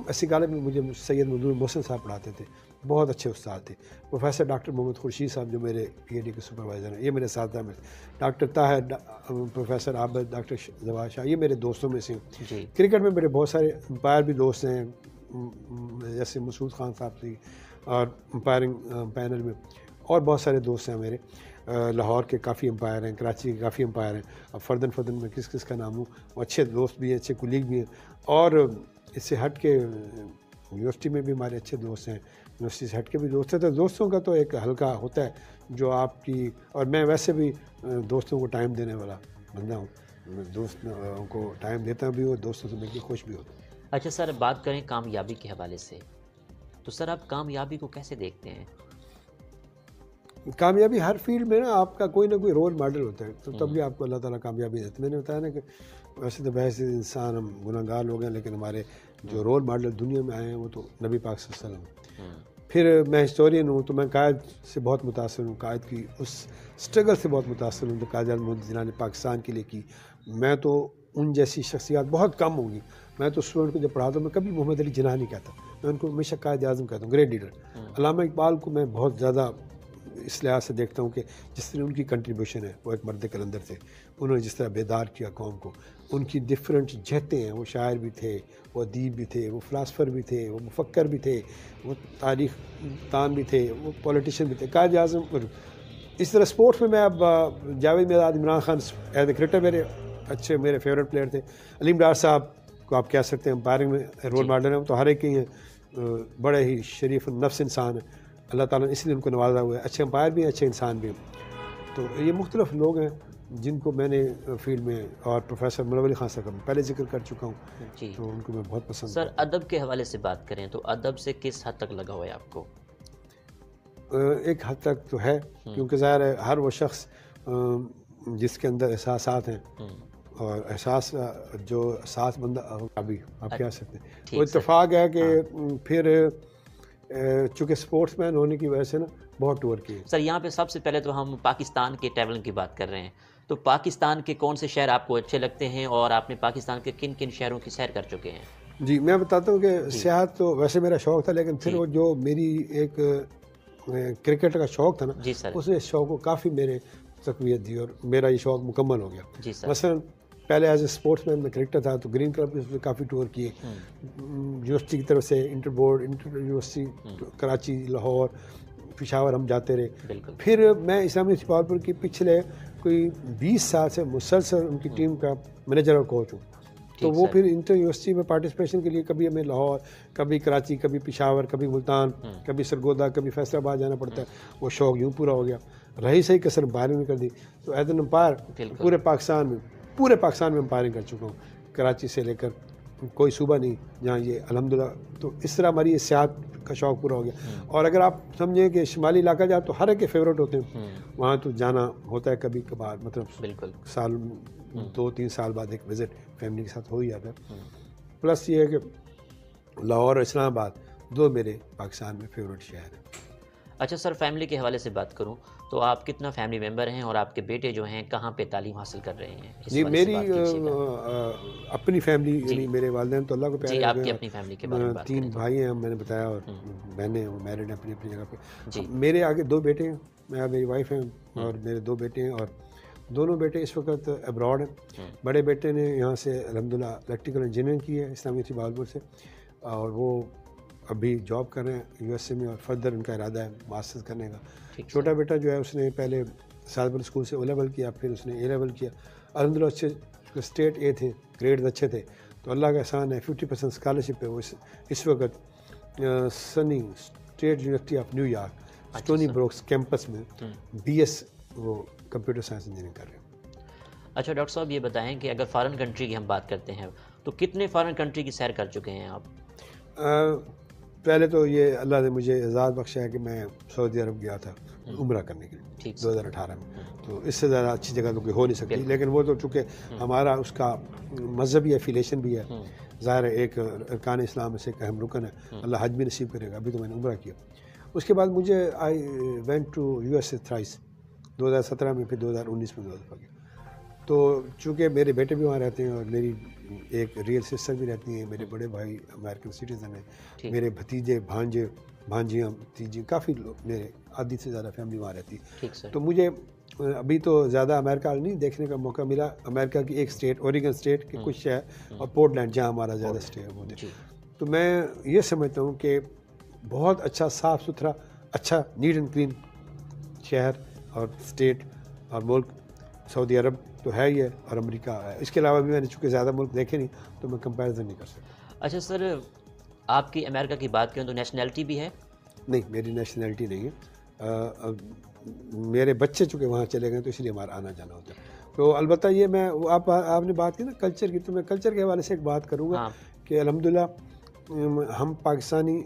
ایسی کالج میں مجھے سید منظور محسن صاحب پڑھاتے تھے، بہت اچھے استاد تھے. پروفیسر ڈاکٹر محمد خورشید صاحب جو میرے پی ایچ ڈی کے سپروائزر ہیں، یہ میرے ساتھ میں. ڈاکٹر طاہر، پروفیسر عابد، ڈاکٹر زواد شاہ، یہ میرے دوستوں میں سے ہیں. جی کرکٹ میں میرے بہت سارے امپائر بھی دوست ہیں، جیسے مسعود خان صاحب تھی، اور امپائرنگ پینل میں اور بہت سارے دوست ہیں میرے. لاہور کے کافی امپائر ہیں، کراچی کے کافی امپائر ہیں. اب فردن میں کس کا نام ہوں، وہ اچھے دوست بھی ہیں، اچھے کولیگ بھی ہیں. اور اس سے ہٹ کے یونیورسٹی میں بھی ہمارے اچھے دوست ہیں، یونیورسٹی سے ہٹ کے بھی دوست ہیں. تو دوستوں کا تو ایک حلقہ ہوتا ہے جو آپ کی، اور میں ویسے بھی دوستوں کو ٹائم دینے والا بندہ ہوں. میں دوستوں کو ٹائم دیتا بھی ہوں، دوستوں سے مل کے خوش بھی ہوتا ہوں. اچھا سر، بات کریں کامیابی کے حوالے سے، تو سر آپ کامیابی کو کیسے دیکھتے ہیں؟ کامیابی ہر فیلڈ میں نا آپ کا کوئی نہ کوئی رول ماڈل ہوتا ہے، تو تب بھی آپ کو اللہ تعالیٰ کامیابی دیتے. میں نے بتایا نا کہ ویسے تو بحث انسان ہم گناہ گار لوگ ہیں، لیکن ہمارے جو رول ماڈل دنیا میں آئے ہیں وہ تو نبی پاک صلی اللہ علیہ وسلم ہیں. پھر میں ہسٹورین ہوں تو میں قائد سے بہت متاثر ہوں، قائد کی اس اسٹرگل سے بہت متاثر ہوں جو قائد اعظم محمد جناح نے پاکستان کے لیے کی. میں تو ان جیسی شخصیات بہت کم ہوں گی. میں تو اسٹوڈنٹ کو جب پڑھاتا ہوں میں کبھی محمد علی جناح نہیں کہتا، میں ان کو ہمیشہ قائد اعظم کہتا ہوں، گریٹ لیڈر. علامہ اقبال کو میں بہت زیادہ اس لحاظ سے دیکھتا ہوں کہ جس طرح ان کی کنٹریبیوشن ہے، وہ ایک مرد قلندر تھے، انہوں نے جس طرح بیدار کیا قوم کو. ان کی ڈفرینٹ جہتیں ہیں، وہ شاعر بھی تھے، وہ ادیب بھی تھے، وہ فلاسفر بھی تھے، وہ مفکر بھی تھے، وہ تاریخ دان بھی تھے، وہ پولیٹیشین بھی تھے، قائد اعظم. اس طرح اسپورٹس میں اب Javed Mirdad, Imran Khan as a cricketer میرے اچھے، میرے فیوریٹ پلیئر تھے. علیم ڈار صاحب کو آپ کہہ سکتے ہیں امپائرنگ میں رول ماڈل ہیں، تو ہر ایک ہی ہیں، بڑے ہی شریف النفس انسان ہیں. اللہ تعالیٰ نے اس لیے ان کو نوازا ہوا ہے، اچھے امپائر بھی ہیں، اچھے انسان بھی ہیں. تو یہ مختلف لوگ ہیں جن کو میں نے فیلڈ میں، اور پروفیسر منور علی خان صاحب کا پہلے ذکر کر چکا ہوں. جی تو ان کو میں بہت پسند. سر ادب کے حوالے سے بات کریں تو ادب سے کس حد تک لگا ہوا ہے آپ کو؟ ایک حد تک تو ہے، کیونکہ ظاہر ہے ہر وہ شخص جس کے اندر احساسات ہیں، اور احساس جو احساس بندہ ابھی آپ کہہ سکتے ہیں، وہ اتفاق ہے کہ پھر چونکہ اسپورٹس مین ہونے کی وجہ سے نا بہت ٹور کی. سر یہاں پہ سب سے پہلے تو ہم پاکستان کے ٹریولنگ کی بات کر رہے ہیں، تو پاکستان کے کون سے شہر آپ کو اچھے لگتے ہیں، اور آپ نے پاکستان کے کن کن شہروں کی سیر کر چکے ہیں؟ جی میں بتاتا ہوں کہ سیاحت تو ویسے میرا شوق تھا، لیکن پھر وہ جو میری ایک کرکٹ کا شوق تھا نا، جی سر، اس نے شوق کو کافی میرے تقویت دی، اور میرا یہ شوق مکمل ہو گیا. جی سر. مثلاً پہلے ایز اے اسپورٹس مین میں کرکٹر تھا تو گرین کلب میں کافی ٹور کیے، یونیورسٹی کی طرف سے inter board, inter university, Karachi, Lahore, Peshawar ہم جاتے رہے. بالکل. پھر میں اسلامی سپاہیپور کی پچھلے کوئی 20 سال سے مسلسل ان کی ٹیم کا مینیجر اور کوچ ہوں. تو وہ پھر انٹر یونیورسٹی میں پارٹیسپیشن کے لیے کبھی ہمیں لاہور، کبھی کراچی، کبھی پشاور، کبھی ملتان، کبھی سرگودا، کبھی فیصل آباد جانا پڑتا ہے. وہ شوق یوں پورا ہو گیا. رہی صحیح کسر امپائرنگ میں کر دی. تو ایز این امپائر پورے پاکستان میں امپائرنگ کر چکا ہوں، کراچی سے لے کر کوئی صوبہ نہیں جہاں یہ الحمدللہ. تو اس طرح ہماری سیاحت کا شوق پورا ہو گیا. اور اگر آپ سمجھیں کہ شمالی علاقہ جاؤ تو ہر ایک کے فیوریٹ ہوتے ہیں، وہاں تو جانا ہوتا ہے کبھی کبھار، مطلب بالکل سال 2-3 سال بعد ایک وزٹ فیملی کے ساتھ ہو ہی جاتا ہے. پلس یہ ہے کہ لاہور اور اسلام آباد دو میرے پاکستان میں فیوریٹ شہر ہیں. اچھا سر، فیملی کے حوالے سے بات کروں تو آپ کتنا فیملی ممبر ہیں، اور آپ کے بیٹے جو ہیں کہاں پہ تعلیم حاصل کر رہے ہیں؟ جی میری اپنی فیملی، یعنی میرے والدین تو اللہ کو پیارے. جی آپ کی اپنی فیملی کے بارے میں بات 3 بھائی ہیں میں نے بتایا، اور بہنیں وہ میرڈ ہیں اپنی اپنی جگہ پہ. میرے آگے 2 بیٹے ہیں، میری وائف ہیں، اور میرے 2 بیٹے ہیں، اور دونوں بیٹے اس وقت ابراڈ ہیں. بڑے بیٹے نے یہاں سے الحمدللہ الیکٹریکل انجینئرنگ کی ہے اسلامی بہاولپور سے، اور وہ ابھی جاب کر رہے ہیں یو ایس اے میں، اور فردر ان کا ارادہ ہے ماسٹرز کرنے کا. چھوٹا بیٹا جو ہے اس نے پہلے سالبل اسکول سے او لیول کیا، پھر اس نے اے لیول کیا. الحمدللہ اچھے اسٹیٹ اے تھے، گریڈز اچھے تھے. تو اللہ کا احسان ہے 50% اسکالرشپ ہے. وہ اس وقت SUNY State University of New York Stony Brooks campus میں BS وہ کمپیوٹر سائنس انجینئرنگ کر رہے ہیں. اچھا ڈاکٹر صاحب یہ بتائیں کہ اگر فارن کنٹری کی ہم بات کرتے ہیں تو کتنے فارن کنٹری کی سیر کر چکے ہیں آپ؟ پہلے تو یہ اللہ نے مجھے اعزاز بخشا ہے کہ میں سعودی عرب گیا تھا عمرہ کرنے کے لیے 2018 میں. تو اس سے زیادہ اچھی جگہ تو کوئی ہو نہیں سکتی، لیکن وہ تو چونکہ ہمارا اس کا مذہبی ایفیلیشن بھی ہے، ظاہر ہے ایک ارکان اسلام میں سے ایک اہم رکن ہے. اللہ حج بھی نصیب کرے گا. ابھی تو میں نے عمرہ کیا. اس کے بعد مجھے I went to USA thrice, 2017 میں، پھر 2019 میں 2 دفعہ گیا. تو چونکہ میرے بیٹے بھی وہاں رہتے ہیں اور میری ایک ریئل سسٹر بھی رہتی ہیں, میرے بڑے بھائی امریکن سٹیزن ہیں, میرے بھتیجے بھانجے بھانجیاں بھتیجے کافی لوگ, میرے آدھی سے زیادہ فیملی وہاں رہتی ہے. تو مجھے ابھی تو زیادہ امریکہ نہیں دیکھنے کا موقع ملا. امریکہ کی ایک اسٹیٹ اوریگن اسٹیٹ کے کچھ شہر اور پورٹلینڈ جہاں ہمارا زیادہ اسٹے ہے وہ. تو میں یہ سمجھتا ہوں کہ بہت اچھا صاف ستھرا اچھا نیٹ اینڈ کلین شہر اور اسٹیٹ اور ملک سعودی عرب تو ہے ہی ہے, اور امریکہ ہے. اس کے علاوہ بھی میں نے چونکہ زیادہ ملک دیکھے نہیں تو میں کمپیریزن نہیں کر سکتا. اچھا سر, آپ کی امریکہ کی بات کریں تو نیشنلٹی بھی ہے؟ نہیں, میری نیشنلٹی نہیں ہے. میرے بچے چونکہ وہاں چلے گئے تو اس لیے ہمارا آنا جانا ہوتا ہے. تو البتہ یہ میں آپ نے بات کی نا کلچر کی, تو میں کلچر کے حوالے سے ایک بات کروں گا کہ الحمدللہ ہم پاکستانی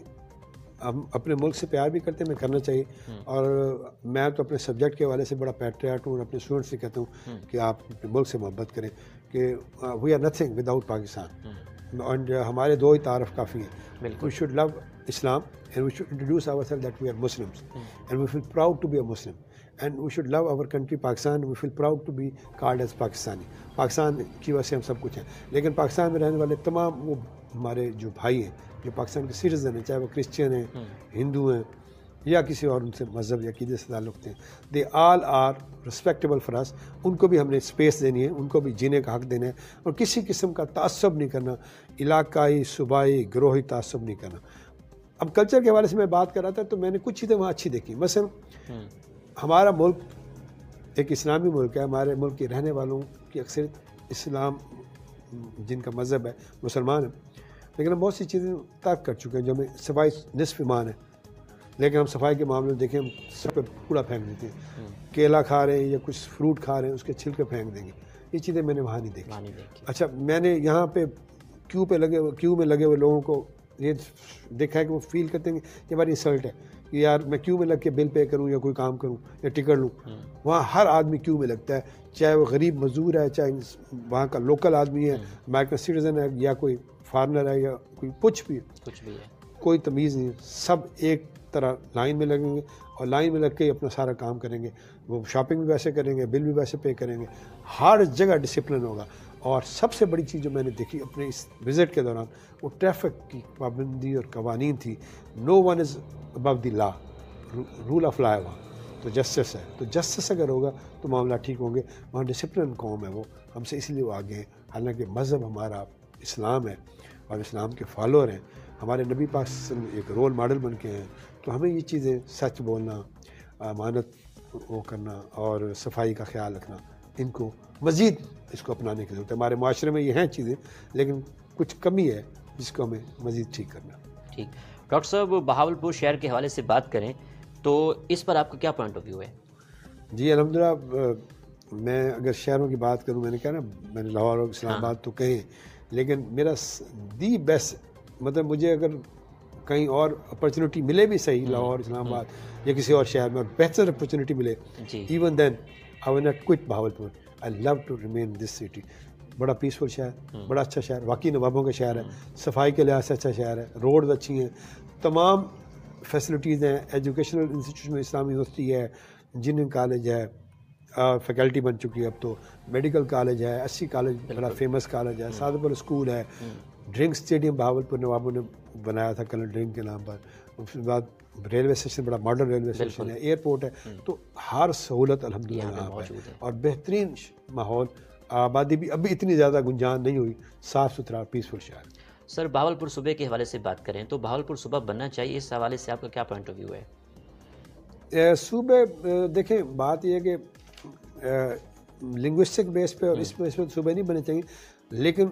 ہم اپنے ملک سے پیار بھی کرتے ہیں, میں کرنا چاہیے. اور میں تو اپنے سبجیکٹ کے حوالے سے بڑا پیٹریاٹ ہوں, اور اپنے اسٹوڈنٹس سے کہتا ہوں کہ آپ اپنے ملک سے محبت کریں, کہ we are nothing without Pakistan. And ہمارے دو ہی تعارف کافی ہیں. وی شوڈ لو اسلام and we should introduce ourselves that we are Muslims and we feel proud to be a Muslim, and we should love our country Pakistan. We feel proud to be called as Pakistani. Pakistan کی وجہ سے ہم سب کچھ ہیں, لیکن پاکستان میں رہنے والے تمام وہ ہمارے جو بھائی ہیں جو پاکستان کے سٹیزن ہیں, چاہے وہ کرسچین ہیں, ہندو ہیں, یا کسی اور ان سے مذہب یا عقیدے سے تعلق ہیں, دے آل آر ریسپیکٹیبل فار اس. ان کو بھی ہم نے اسپیس دینی ہے, ان کو بھی جینے کا حق دینا ہے, اور کسی قسم کا تعصب نہیں کرنا, علاقائی صوبائی گروہی تعصب نہیں کرنا. اب کلچر کے حوالے سے میں بات کر رہا تھا, تو میں نے کچھ چیزیں وہاں اچھی دیکھی. مثلا ہمارا ملک ایک اسلامی ملک ہے, ہمارے ملک کے رہنے والوں کی اکثریت اسلام جن کا مذہب ہے مسلمان ہیں, لیکن ہم بہت سی چیزیں ترک کر چکے ہیں جو ہمیں صفائی نصف ایمان ہے. لیکن ہم صفائی کے معاملے میں دیکھیں ہم سب پہ کوڑا پھینک دیتے ہیں, کیلا کھا رہے ہیں یا کچھ فروٹ کھا رہے ہیں اس کے چھلکے پھینک دیں گے. یہ چیزیں میں نے وہاں نہیں دیکھی. اچھا, میں نے یہاں پہ کیو میں لگے ہوئے لوگوں کو یہ دیکھا ہے کہ وہ فیل کرتے ہیں کہ ہماری انسلٹ ہے کہ یار میں کیوں میں لگ کے بل پے کروں یا کوئی کام کروں یا ٹکٹ لوں. وہاں ہر آدمی کیوں میں لگتا ہے, چاہے وہ غریب مزدور ہے, چاہے وہاں کا لوکل آدمی ہے, امریکن سٹیزن ہے, یا کوئی فارنر ہے, یا کوئی کچھ بھی ہے, کوئی تمیز نہیں. سب ایک طرح لائن میں لگیں گے اور لائن میں لگ کے ہی اپنا سارا کام کریں گے. وہ شاپنگ بھی ویسے کریں گے, بل بھی ویسے پے کریں گے, ہر جگہ ڈسپلن ہوگا. اور سب سے بڑی چیز جو میں نے دیکھی اپنے اس وزٹ کے دوران وہ ٹریفک کی پابندی اور قوانین تھی. No one is above the law, rule of law ہے وہاں, تو جسٹس ہے. تو جسٹس اگر ہوگا تو معاملہ ٹھیک ہوں گے. وہاں ڈسپلن قوم ہے, وہ ہم سے اس لیے وہ آگے ہیں. حالانکہ مذہب ہمارا اسلام ہے اور اسلام کے فالوور ہیں, ہمارے نبی پاک ایک رول ماڈل بن کے ہیں. تو ہمیں یہ چیزیں سچ بولنا, امانت وہ کرنا اور صفائی کا خیال رکھنا, ان کو مزید اس کو اپنانے کی ضرورت ہے. ہمارے معاشرے میں یہ ہیں چیزیں, لیکن کچھ کمی ہے جس کو ہمیں مزید ٹھیک کرنا. ٹھیک. ڈاکٹر صاحب, بہاولپور شہر کے حوالے سے بات کریں تو اس پر آپ کا کیا پوائنٹ آف ویو ہے؟ جی الحمدللہ, میں اگر شہروں کی بات کروں, میں نے کہا نا میں نے لاہور اور اسلام آباد تو کہیں, لیکن میرا دی بیسٹ مطلب مجھے اگر کہیں اور اپرچونیٹی ملے بھی صحیح لاہور اسلام آباد یا کسی اور شہر میں اور بہتر اپرچونیٹی ملے, even then I will not quit Bahawalpur. I love to remain this city. بڑا پیسفل شہر, بڑا اچھا شہر, واقعی نوابوں کا شہر ہے, صفائی کے لحاظ سے اچھا شہر ہے, روڈز اچھی ہیں, تمام فیسلٹیز ہیں, ایجوکیشنل انسٹیٹیوشن میں اسلامی یونیورسٹی ہے, انجینئرنگ کالج ہے, فیکلٹی بن چکی ہے اب تو, میڈیکل کالج ہے, ایس سی کالج بڑا فیمس کالج ہے, سعادت اسکول ہے, ڈرنک اسٹیڈیم بہاولپور نوابوں نے بنایا تھا کلر ڈرنک کے نام پر. اس کے بعد ریلوے اسٹیشن بڑا ماڈرن ریلوے اسٹیشن ہے, ایئرپورٹ ہے, تو ہر سہولت الحمدللہ یہاں پہ ہے, اور بہترین ماحول. آبادی بھی ابھی اتنی زیادہ گنجان نہیں ہوئی, صاف ستھرا پیسفل شہر. سر, بہاولپور صوبے کے حوالے سے بات کریں تو بہاولپور صوبہ بننا چاہیے, اس حوالے سے آپ کا کیا پوائنٹ آف ویو ہے؟ صوبے دیکھیں, بات یہ ہے کہ لنگوسٹک بیس پہ اور اس بیس پہ صوبے نہیں بننے چاہیے, لیکن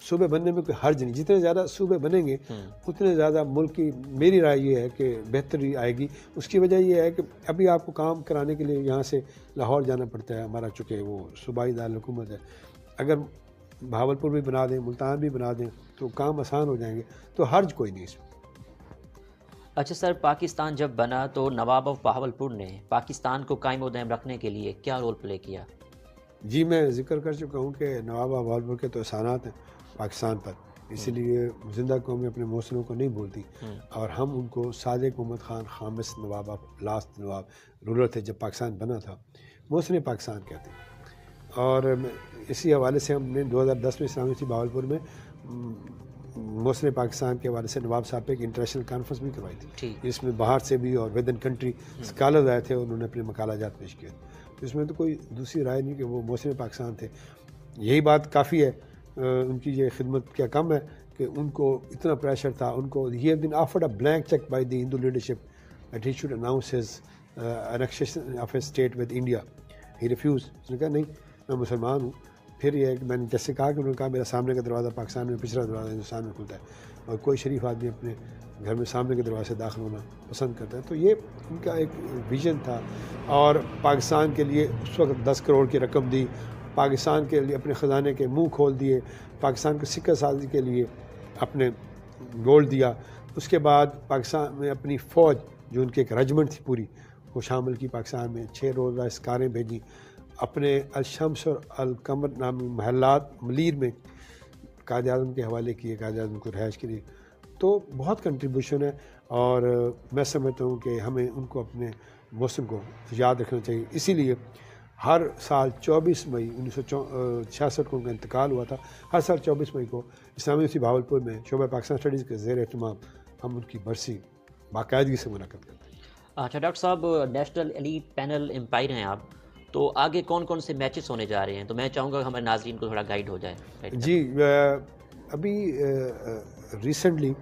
صوبے بننے میں کوئی حرج نہیں. جتنے زیادہ صوبے بنیں گے اتنے زیادہ ملک کی, میری رائے یہ ہے کہ بہتری آئے گی. اس کی وجہ یہ ہے کہ ابھی آپ کو کام کرانے کے لیے یہاں سے لاہور جانا پڑتا ہے, ہمارا چونکہ وہ صوبائی دارالحکومت ہے. اگر بہاولپور بھی بنا دیں, ملتان بھی بنا دیں تو کام آسان ہو جائیں گے, تو حرج کوئی نہیں اس میں. اچھا سر, پاکستان جب بنا تو نواب آف بہاولپور نے پاکستان کو قائم و دائم رکھنے کے لیے کیا رول پلے کیا؟ جی میں ذکر کر چکا ہوں کہ نواب آف بہاولپور کے تو احسانات ہیں پاکستان پر, اسی لیے زندہ قومی اپنے موصلوں کو نہیں بولتی, اور ہم ان کو صادق محمد خان خامس نواب آف لاسٹ نواب رولر تھے جب پاکستان بنا تھا, موصل پاکستان کہتے ہیں. اور اسی حوالے سے ہم نے 2010 میں اسلامی یونیورسٹی بہاولپور میں محسن پاکستان کے حوالے سے نواب صاحب پہ ایک انٹرنیشنل کانفرنس بھی کروائی تھی، جس میں باہر سے بھی اور ود ان کنٹری اسکالرز آئے تھے، انہوں نے اپنے مقالہ جات پیش کیے. تو اس میں تو کوئی دوسری رائے نہیں کہ وہ محسن پاکستان تھے. یہی بات کافی ہے، ان کی یہ خدمت کیا کم ہے کہ ان کو اتنا پریشر تھا. ان کو he have been offered a blank cheque by the Hindu leadership that he should announce his annexation of a state with India. He refuse. اس نے کہا نہیں، میں مسلمان ہوں. پھر یہ ہے کہ میں نے جیسے کہا کہ انہوں نے کہا میرا سامنے کا دروازہ پاکستان میں، پچھلا دروازہ ہندوستان میں کھلتا ہے، اور کوئی شریف آدمی اپنے گھر میں سامنے کے دروازے سے داخل ہونا پسند کرتا ہے. تو یہ ان کا ایک ویژن تھا، اور پاکستان کے لیے اس وقت 10 کروڑ کی رقم دی، پاکستان کے لیے اپنے خزانے کے منہ کھول دیے، پاکستان کو سکہ سازی کے لیے اپنے گولڈ دیا. اس کے بعد پاکستان میں اپنی فوج جو ان کی ایک رجمنٹ تھی پوری وہ شامل کی، پاکستان میں 6 روزہ اسکاریں بھیجی، اپنے الشمس اور القمر نامی محلات ملیر میں قائد اعظم کے حوالے کیے، قائد اعظم کو رہائش کے لیے. تو بہت کنٹریبیوشن ہے، اور میں سمجھتا ہوں کہ ہمیں ان کو اپنے محسن کو یاد رکھنا چاہیے. اسی لیے ہر سال 24 مئی 1966 کو ان کا انتقال ہوا تھا. ہر سال 24 مئی کو اسلامی یونیورسٹی بہاولپور میں شعبہ پاکستان اسٹڈیز کے زیر اہتمام ہم ان کی برسی باقاعدگی سے منعقد کرتے ہیں. اچھا ڈاکٹر صاحب، نیشنل ایلیٹ پینل امپائر ہیں آپ، تو آگے کون کون سے میچز ہونے جا رہے ہیں؟ تو میں چاہوں گا ہمارے ناظرین کو تھوڑا گائیڈ ہو جائے. جی، ابھی ریسنٹلی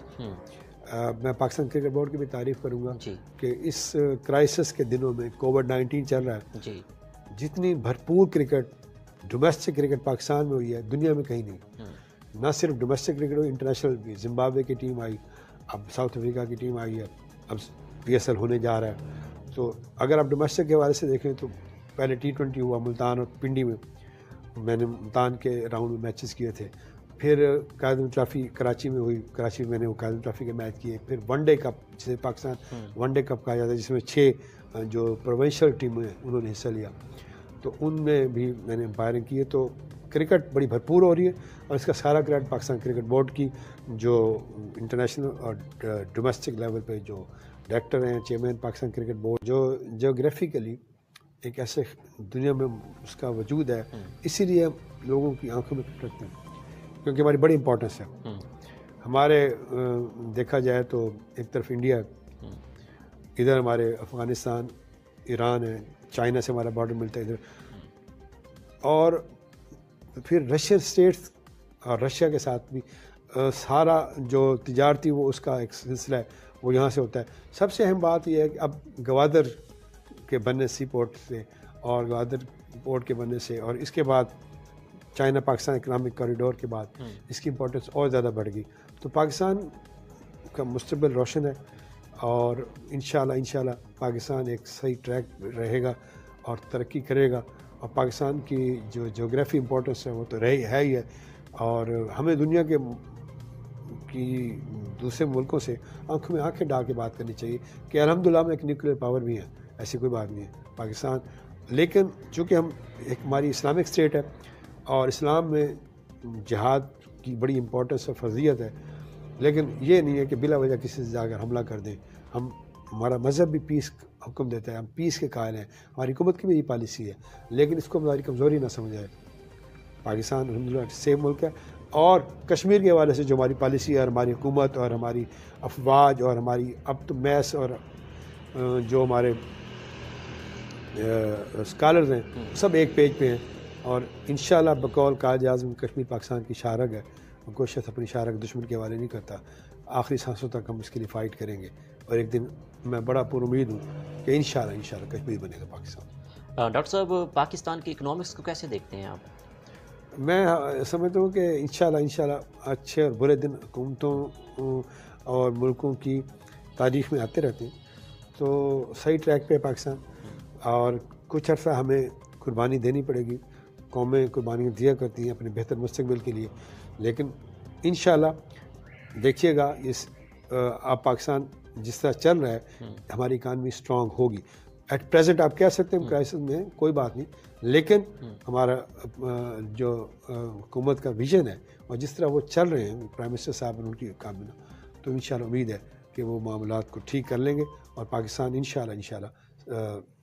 میں پاکستان کرکٹ بورڈ کی بھی تعریف کروں گا کہ اس کرائسس کے دنوں میں کووڈ-19 چل رہا ہے، جی جتنی بھرپور کرکٹ ڈومیسٹک کرکٹ پاکستان میں ہوئی ہے دنیا میں کہیں نہیں. نہ صرف ڈومیسٹک کرکٹ ہوئی، انٹرنیشنل بھی. زمبابوے کی ٹیم آئی، اب ساؤتھ افریقہ کی ٹیم آئی ہے، اب PSL ہونے جا رہا ہے. تو اگر آپ ڈومیسٹک کے حوالے سے دیکھیں تو پہلے T20 ہوا ملتان اور پنڈی میں نے ملتان کے راؤنڈ میں میچز کیے تھے. پھر قائد اعظم ٹرافی کراچی میں ہوئی، کراچی میں نے وہ قائد اعظم ٹرافی کے میچ کیے. پھر ون ڈے کپ جسے پاکستان ون ڈے کپ کہا جاتا ہے، جس میں 6 جو پروونشل ٹیمیں ہیں انہوں نے حصہ لیا، تو ان میں بھی میں نے امپائرنگ کی ہے. تو کرکٹ بڑی بھرپور ہو رہی ہے، اور اس کا سارا کریڈٹ پاکستان کرکٹ بورڈ کی، جو انٹرنیشنل اور ڈومیسٹک لیول پہ جو ڈائریکٹر ہیں، چیئرمین پاکستان کرکٹ بورڈ، جو جیوگرافیکلی ایک ایسے دنیا میں اس کا وجود ہے، اسی لیے لوگوں کی آنکھوں میں رکھتے ہیں کیونکہ ہماری بڑی امپورٹنس ہے. ہمارے دیکھا جائے تو ایک طرف انڈیا، ادھر ہمارے افغانستان، ایران ہے، چائنا سے ہمارا بارڈر ملتا ہے ادھر، اور پھر رشین اسٹیٹس اور رشیا کے ساتھ بھی سارا جو تجارتی وہ اس کا ایک سلسلہ ہے وہ یہاں سے ہوتا ہے. سب سے اہم بات یہ ہے کہ اب گوادر کے بننے سی پورٹ سے اور گوادر پورٹ کے بننے سے، اور اس کے بعد چائنا پاکستان اکنامک کوریڈور کے بعد اس کی امپورٹنس اور زیادہ بڑھ گئی. تو پاکستان کا مستقبل روشن ہے، اور انشاءاللہ پاکستان ایک صحیح ٹریک رہے گا اور ترقی کرے گا. اور پاکستان کی جو جغرافی امپورٹنس ہے وہ تو ہے ہی ہے، اور ہمیں دنیا کے کی دوسرے ملکوں سے آنکھوں میں آنکھیں ڈال کے بات کرنی چاہیے کہ الحمدللہ ہم ایک نیوکلیر پاور بھی ہیں، ایسی کوئی بات نہیں ہے پاکستان. لیکن چونکہ ہم ایک ہماری اسلامک اسٹیٹ ہے، اور اسلام میں جہاد کی بڑی امپورٹنس اور فرضیت ہے، لیکن یہ نہیں ہے کہ بلا وجہ کسی سے جا کر حملہ کر دیں. ہمارا مذہب بھی پیس حکم دیتا ہے، ہم پیس کے قائل ہیں، ہماری حکومت کی بھی یہ پالیسی ہے، لیکن اس کو ہماری کمزوری نہ سمجھائے. پاکستان الحمدللہ سیف ملک ہے، اور کشمیر کے حوالے سے جو ہماری پالیسی ہے، اور ہماری حکومت اور ہماری افواج اور ہماری اب تو میس اور جو ہمارے اسکالرز ہیں سب ایک پیج پہ ہیں. اور انشاءاللہ بقول قائد اعظم کشمیر پاکستان کی شارگ ہے، کوئی شخص اپنی شارگ دشمن کے حوالے نہیں کرتا. آخری سانسوں تک ہم اس کے لیے فائٹ کریں گے، اور ایک دن میں بڑا پر امید ہوں کہ انشاءاللہ کشمیر بنے گا پاکستان. ڈاکٹر صاحب، پاکستان کی اکنامکس کو کیسے دیکھتے ہیں آپ؟ میں سمجھتا ہوں کہ انشاءاللہ اچھے اور برے دن حکومتوں اور ملکوں کی تاریخ میں آتے رہتے ہیں. تو صحیح ٹریک پہ پاکستان، اور کچھ عرصہ ہمیں قربانی دینی پڑے گی. قومیں قربانیاں دیا کرتی ہیں اپنے بہتر مستقبل کے لیے، لیکن انشاءاللہ دیکھیے گا آپ پاکستان جس طرح چل رہا ہے ہماری اکانومی اسٹرانگ ہوگی. ایٹ پریزنٹ آپ کہہ سکتے ہیں کرائسس میں کوئی بات نہیں، لیکن ہمارا جو حکومت کا ویژن ہے اور جس طرح وہ چل رہے ہیں پرائم منسٹر صاحب اور ان کی کابینہ، تو انشاءاللہ امید ہے کہ وہ معاملات کو ٹھیک کر لیں گے، اور پاکستان انشاءاللہ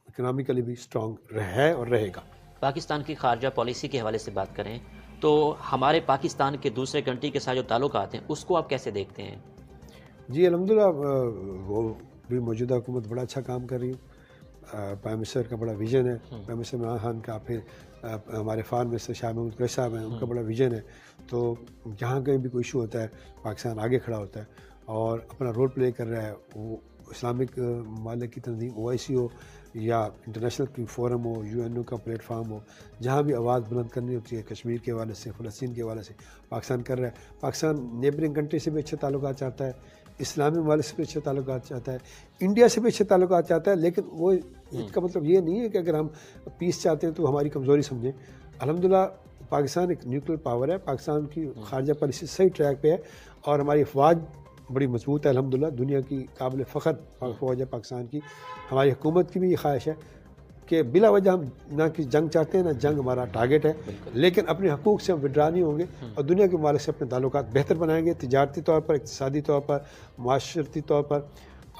اکنامکلی بھی اسٹرانگ ہے اور رہے گا. پاکستان کی خارجہ پالیسی کے حوالے سے بات کریں تو ہمارے پاکستان کے دوسرے کنٹری کے ساتھ جو تعلقات ہیں اس کو آپ کیسے دیکھتے ہیں؟ جی الحمدللہ وہ بھی موجودہ حکومت بڑا اچھا کام کر رہی ہے. پرائم منسٹر کا بڑا ویژن ہے, پرائم منسٹر عمران خان کا, پھر ہمارے فارن منسٹر شاہ محمود قریشی صاحب ہیں, ان کا بڑا ویژن ہے. تو جہاں کہیں بھی کوئی ایشو ہوتا ہے پاکستان آگے کھڑا ہوتا ہے اور اپنا رول پلے کر رہا ہے. وہ اسلامک ممالک کی تنظیم OIC ہو یا انٹرنیشنل کی فورم ہو, UN کا پلیٹ فارم ہو, جہاں بھی آواز بلند کرنی ہوتی ہے کشمیر کے حوالے سے, فلسطین کے حوالے سے, پاکستان کر رہا ہے. پاکستان نیبرنگ کنٹری سے بھی اچھے تعلقات چاہتا ہے, اسلامی ممالک سے بھی اچھے تعلقات چاہتا ہے, انڈیا سے بھی اچھے تعلقات چاہتا ہے. لیکن وہ اس کا مطلب یہ نہیں ہے کہ اگر ہم پیس چاہتے ہیں تو ہماری کمزوری سمجھیں. الحمدللہ پاکستان ایک نیوٹرل پاور ہے, پاکستان کی خارجہ پالیسی صحیح ٹریک پہ ہے اور ہماری افواج بڑی مضبوط ہے. الحمدللہ دنیا کی قابل فخر فوج ہے پاکستان کی. ہماری حکومت کی بھی یہ خواہش ہے کہ بلا وجہ ہم نہ کہ جنگ چاہتے ہیں نہ جنگ ہمارا ٹارگیٹ ہے, لیکن اپنے حقوق سے ہم وڈرا نہیں ہوں گے اور دنیا کے ممالک سے اپنے تعلقات بہتر بنائیں گے, تجارتی طور پر, اقتصادی طور پر, معاشرتی طور پر,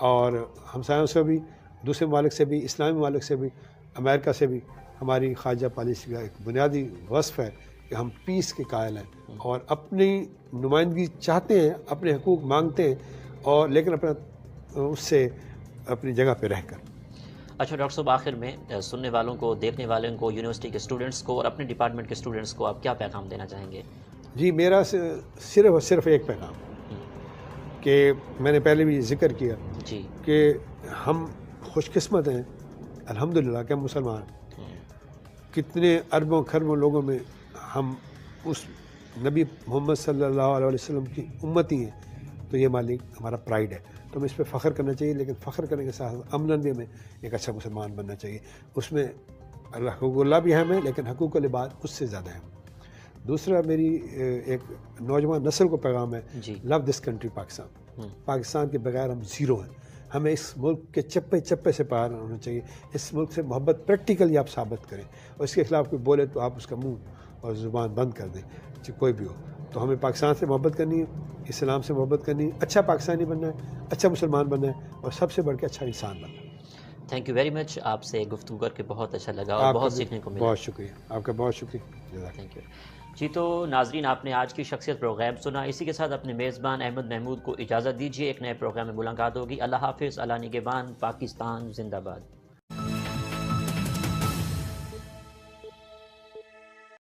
اور ہمسایوں سے بھی, دوسرے ممالک سے بھی, اسلامی ممالک سے بھی, امریکہ سے بھی. ہماری خارجہ پالیسی کا ایک بنیادی وصف ہے کہ ہم پیس کے قائل ہیں اور اپنی نمائندگی چاہتے ہیں, اپنے حقوق مانگتے ہیں, اور لیکن اپنا اس سے اپنی جگہ پہ رہ کر. اچھا ڈاکٹر صاحب, آخر میں سننے والوں کو, دیکھنے والوں کو, یونیورسٹی کے اسٹوڈنٹس کو اور اپنے ڈپارٹمنٹ کے اسٹوڈنٹس کو آپ کیا پیغام دینا چاہیں گے؟ جی میرا صرف اور صرف ایک پیغام کہ میں نے پہلے بھی ذکر کیا جی کہ ہم خوش قسمت ہیں الحمدللہ کہ ہم مسلمان ہیں. کتنے اربوں کھربوں لوگوں میں ہم اس نبی محمد صلی اللہ علیہ وسلم کی امتی ہیں, تو یہ مالک ہمارا پرائیڈ ہے. تو ہمیں اس پہ فخر کرنا چاہیے, لیکن فخر کرنے کے ساتھ امن بھی ہمیں ایک اچھا مسلمان بننا چاہیے. اس میں حقوق اللہ بھی اہم ہے لیکن حقوق العباد اس سے زیادہ اہم. دوسرا میری ایک نوجوان نسل کو پیغام ہے, لو دس کنٹری پاکستان. پاکستان کے بغیر ہم زیرو ہیں. ہمیں اس ملک کے چپے چپے سے پار ہونا چاہیے. اس ملک سے محبت پریکٹیکلی آپ ثابت کریں, اور اس کے خلاف کوئی بولے تو آپ اس کا منہ اور زبان بند کر دیں, کوئی بھی ہو. تو ہمیں پاکستان سے محبت کرنی ہے, اسلام سے محبت کرنی ہے, اچھا پاکستانی بننا ہے, اچھا مسلمان بننا ہے, اور سب سے بڑھ کے اچھا انسان بننا ہے. Thank you very much. آپ سے گفتگو کر کے بہت اچھا لگا اور بہت سیکھنے کو ملا. بہت شکریہ, آپ کا بہت شکریہ. Thank you. جی تو ناظرین, آپ نے آج کی شخصیت پروگرام سنا. اسی کے ساتھ اپنے میزبان احمد محمود کو اجازت دیجیے. ایک نئے پروگرام میں ملاقات ہوگی. اللہ حافظ. اللہ نگہبان. پاکستان زندہ باد.